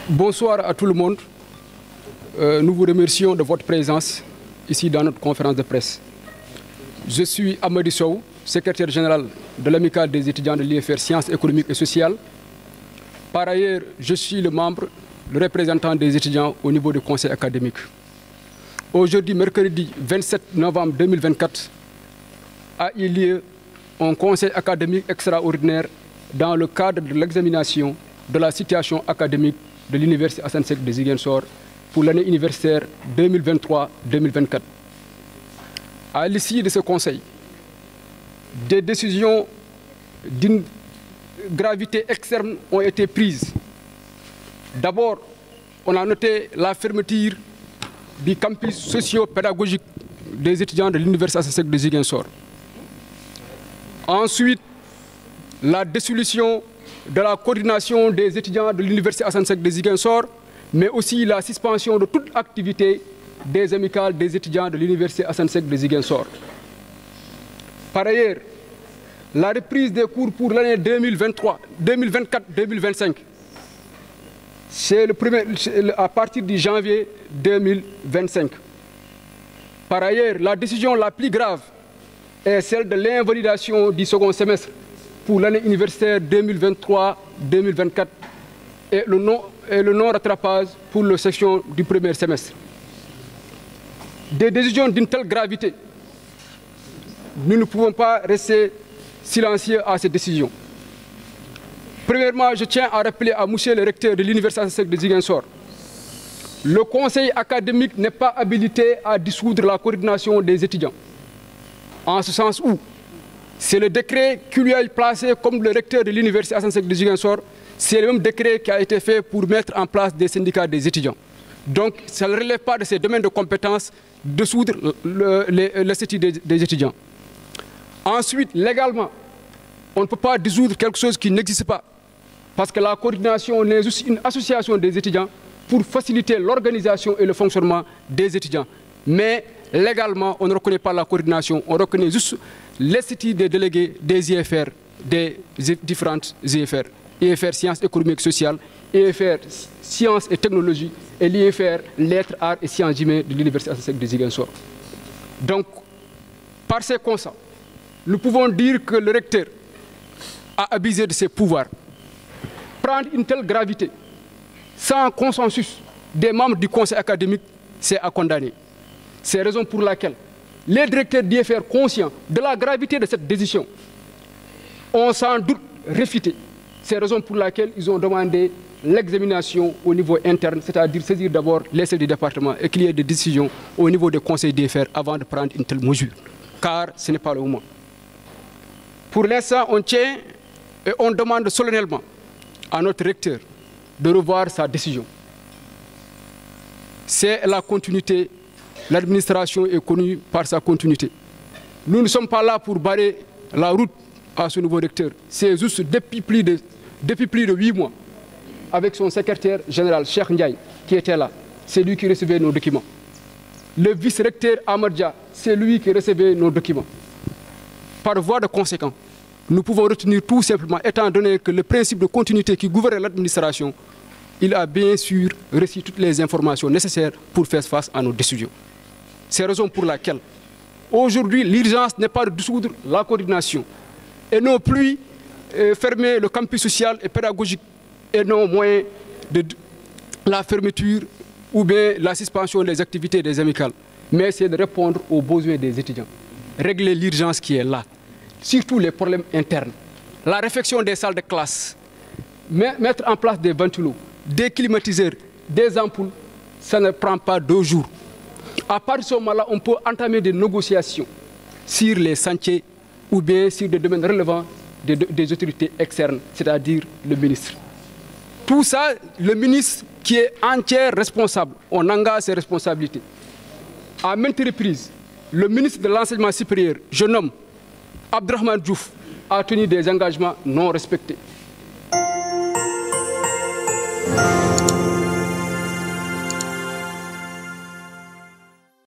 Bonsoir à tout le monde. Nous vous remercions de votre présence ici dans notre conférence de presse. Je suis Amady Sow, secrétaire général de l'Amicale des étudiants de l'IFR Sciences économiques et sociales. Par ailleurs, je suis le représentant des étudiants au niveau du conseil académique. Aujourd'hui, mercredi 27 novembre 2024, a eu lieu un conseil académique extraordinaire dans le cadre de l'examination de la situation académique de l'Université Assane Seck de Ziguinchor pour l'année universitaire 2023-2024. À l'issue de ce conseil, des décisions d'une gravité externe ont été prises. D'abord, on a noté la fermeture du campus socio-pédagogique des étudiants de l'Université Assane Seck de Ziguinchor. Ensuite, la dissolution de la coordination des étudiants de l'Université Assane Seck de Ziguinchor, mais aussi la suspension de toute activité des amicales des étudiants de l'Université Assane Seck de Ziguinchor. Par ailleurs, la reprise des cours pour l'année 2024-2025, c'est à partir du janvier 2025. Par ailleurs, la décision la plus grave est celle de l'invalidation du second semestre pour l'année universitaire 2023-2024 et le non-rattrapage pour la section du premier semestre. Des décisions d'une telle gravité, nous ne pouvons pas rester silencieux à ces décisions. Premièrement, je tiens à rappeler à monsieur le recteur de l'Université Assane Seck de Ziguinchor, le conseil académique n'est pas habilité à dissoudre la coordination des étudiants. En ce sens où c'est le décret qui lui a placé comme le recteur de l'Université Assane Seck de Ziguinchor, c'est le même décret qui a été fait pour mettre en place des syndicats des étudiants. Donc, ça ne relève pas de ses domaines de compétences de dissoudre le statut des étudiants. Ensuite, légalement, on ne peut pas dissoudre quelque chose qui n'existe pas. Parce que la coordination est juste une association des étudiants pour faciliter l'organisation et le fonctionnement des étudiants. Mais légalement, on ne reconnaît pas la coordination, on reconnaît juste les statuts des délégués des IFR, des différentes IFR. IFR Sciences économiques et sociales, IFR Sciences et technologies et l'IFR Lettres, Arts et Sciences humaines de l'Université Assane Seck de Ziguinchor. Donc, par ces constats, nous pouvons dire que le recteur a abusé de ses pouvoirs. Prendre une telle gravité sans consensus des membres du conseil académique, c'est à condamner. C'est la raison pour laquelle les directeurs d'IFR, conscients de la gravité de cette décision, ont sans doute réfuté. C'est la raison pour laquelle ils ont demandé l'examination au niveau interne, c'est-à-dire saisir d'abord les chefs du département et qu'il y ait des décisions au niveau des conseils d'IFR avant de prendre une telle mesure. Car ce n'est pas le moment. Pour l'instant, on tient et on demande solennellement à notre recteur de revoir sa décision. C'est la continuité. L'administration est connue par sa continuité. Nous ne sommes pas là pour barrer la route à ce nouveau recteur. C'est juste depuis plus de 8 mois, avec son secrétaire général, Cheikh Ndiaye, qui était là. C'est lui qui recevait nos documents. Le vice-recteur Amadja, c'est lui qui recevait nos documents. Par voie de conséquent, nous pouvons retenir tout simplement, étant donné que le principe de continuité qui gouverne l'administration, il a bien sûr reçu toutes les informations nécessaires pour faire face à nos décisions. C'est la raison pour laquelle, aujourd'hui, l'urgence n'est pas de dissoudre la coordination et non plus fermer le campus social et pédagogique et non moins de la fermeture ou bien la suspension des activités des amicales, mais c'est de répondre aux besoins des étudiants, régler l'urgence qui est là, surtout les problèmes internes, la réfection des salles de classe, mettre en place des ventilos, des climatiseurs, des ampoules, ça ne prend pas 2 jours. À partir de ce moment-là, on peut entamer des négociations sur les chantiers ou bien sur des domaines relevant des autorités externes, c'est-à-dire le ministre. Tout ça, le ministre qui est entièrement responsable, on engage ses responsabilités. À maintes reprises, le ministre de l'enseignement supérieur, jeune homme, Abdrahmane Diouf, a tenu des engagements non respectés.